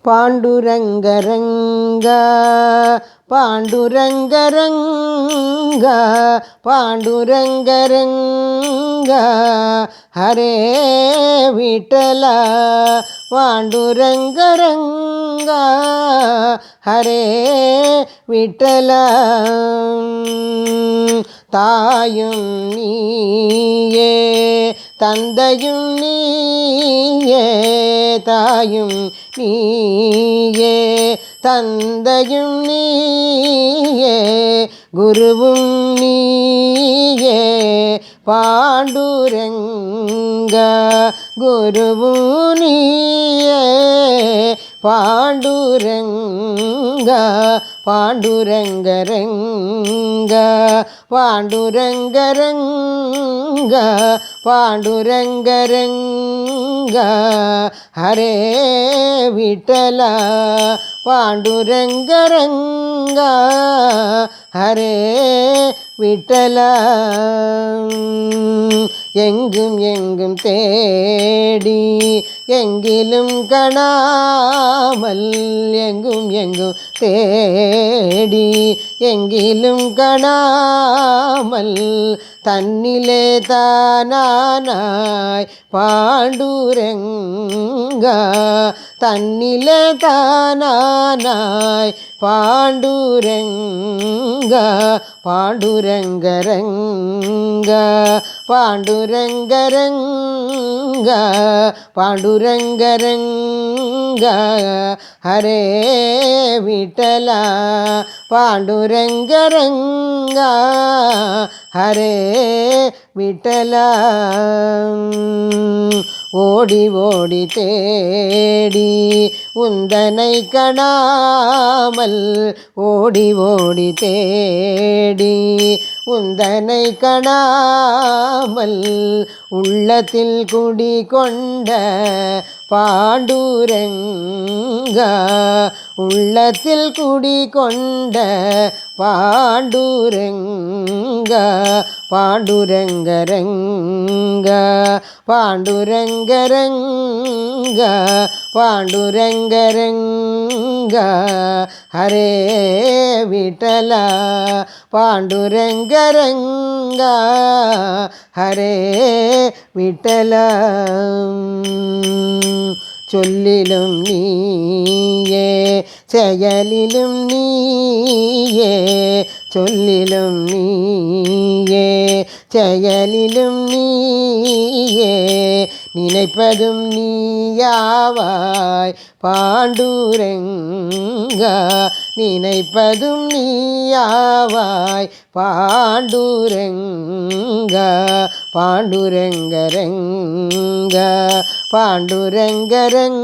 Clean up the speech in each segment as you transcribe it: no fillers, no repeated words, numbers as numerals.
पांडुरंगरंगा पांडुरंगरंगा पांडुरंगरंगा हरे विठला पांडुरंगरंगा हरे विठला தாயும் நீயே தந்தையும் நீயே தாயும் நீயே தந்தையும் நீயே குருவும் நீயே பாண்டுரங்கா குருவும் நீயே பாண்டுரங்கா பாண்டுரங்கரங்கா பாண்டுரங்கரங்கா பாண்டுரங்கரங்கா ஹரே விட்டலா பாண்டுரங்கரங்கா ஹரே விட்டலா எங்கும் எங்கும் தேடி எங்கிலும் காணாமல் எங்கும் எங்கும் தேடி எங்கிலும் காணாமல் தன்னிலே தானானாய் பாண்டுரங்கா தன்னிலே தானானாய் பாண்டுரங்கா பாண்டுரங்கரங்கா பாண்டுரங்கரங்கா பாண்டுரங்கரங்கா ஹரே விட்டலா பாண்டுரங்கரங்கா ஹரே விட்டலா ஓடி ஓடி தேடி உந்தனை காணாமல் ஓடி ஓடி தேடி உந்தனை காணாமல் உள்ளத்தில் குடிகொண்ட பாண்டுரங்கா உள்ளத்தில் குடிகொண்ட பாண்டுரங்கா பாண்டுரங்கரங்கா பாண்டுரங்கரங்கா பாண்டுரங்கரங்கா ஹரே விட்டலா பாண்டுரங்கரங்கா ஹரே விட்டலா சொல்லிலும் நீயே செயலிலும் நீயே சொல்லிலும் நீயே செயலிலும் நீயே நினைப்பதும் நீயாவாய் பாண்டுரங்கா நினைப்பதும் நீயாவாய் பாண்டுரங்கா பாண்டுரங்கரங்கா பாண்டுரங்கரங்கா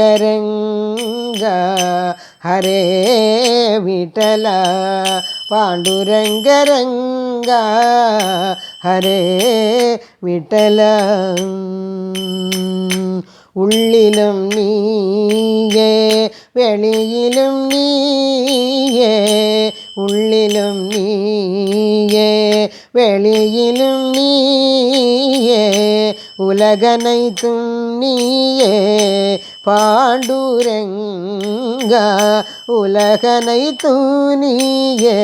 பாண்டுரங்கரங்கா ஹரே விட்டலா பாண்டுரங்கரங்கா ஹரே விட்டலா உள்ளிலும் நீயே வெளியிலும் நீயே உள்ளிலும் நீயே வெளியிலும் நீயே உலகனைத்தும் நீயே பாண்டுரங்கா உலகனைத்தும் நீயே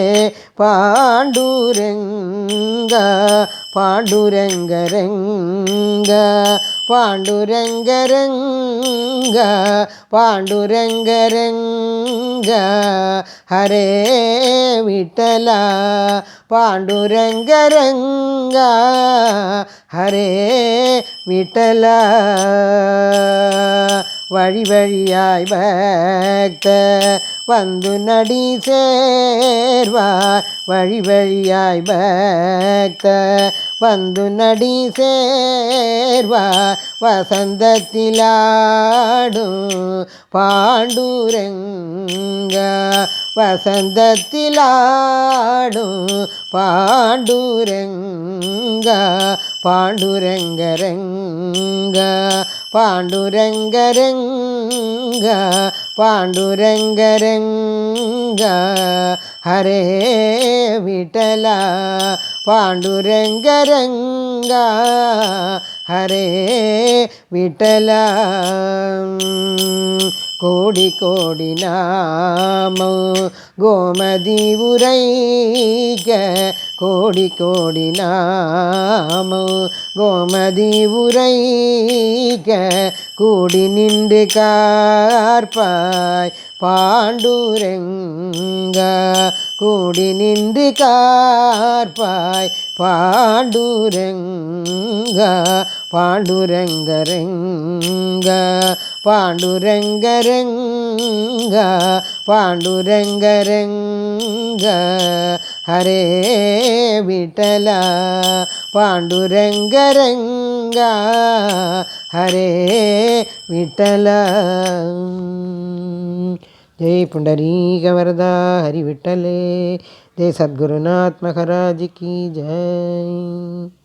பாண்டுரங்கா பாண்டுரங்கரங்கா பாண்டுரங்கரங்கா பாண்டுரங்கரங்கா ஹரே விட்டலா பாண்டுரங்கரங்கா ஹரே விட்டலா வழி வழியாய் பக்த வந்து நடி சேர்வார் வழி வழியாய் பக்த வந்து நடி சேர்வார் வசந்தத்திலாடும் பாண்டுரங்கா வசந்தத்திலாடும் பாண்டுரங்கா பாண்டுரங்கரங்கா பாண்டுரங்கரங்கா பாண்டுரங்கரங்கா ஹரே விட்டலா பாண்டுரங்கரங்கா हरे विठ्ठल कोडि कोडि नाम गोमदी उरैग कोडि कोडि नाम गोमदी उरैग कूडि निंदु कार्पाय पांडुरंगा कूडि निंदु कार्पाय पांडुरंगा पांडुरंगरंगा पांडुरंगरंगा पांडुरंगरंगा हरे विठ्ठल पांडुरंगरंगा हरे विठ्ठल। जय पुंडरीक वरदा हरि विठ्ठले। जय सद्गुरुनाथ महाराज की जय।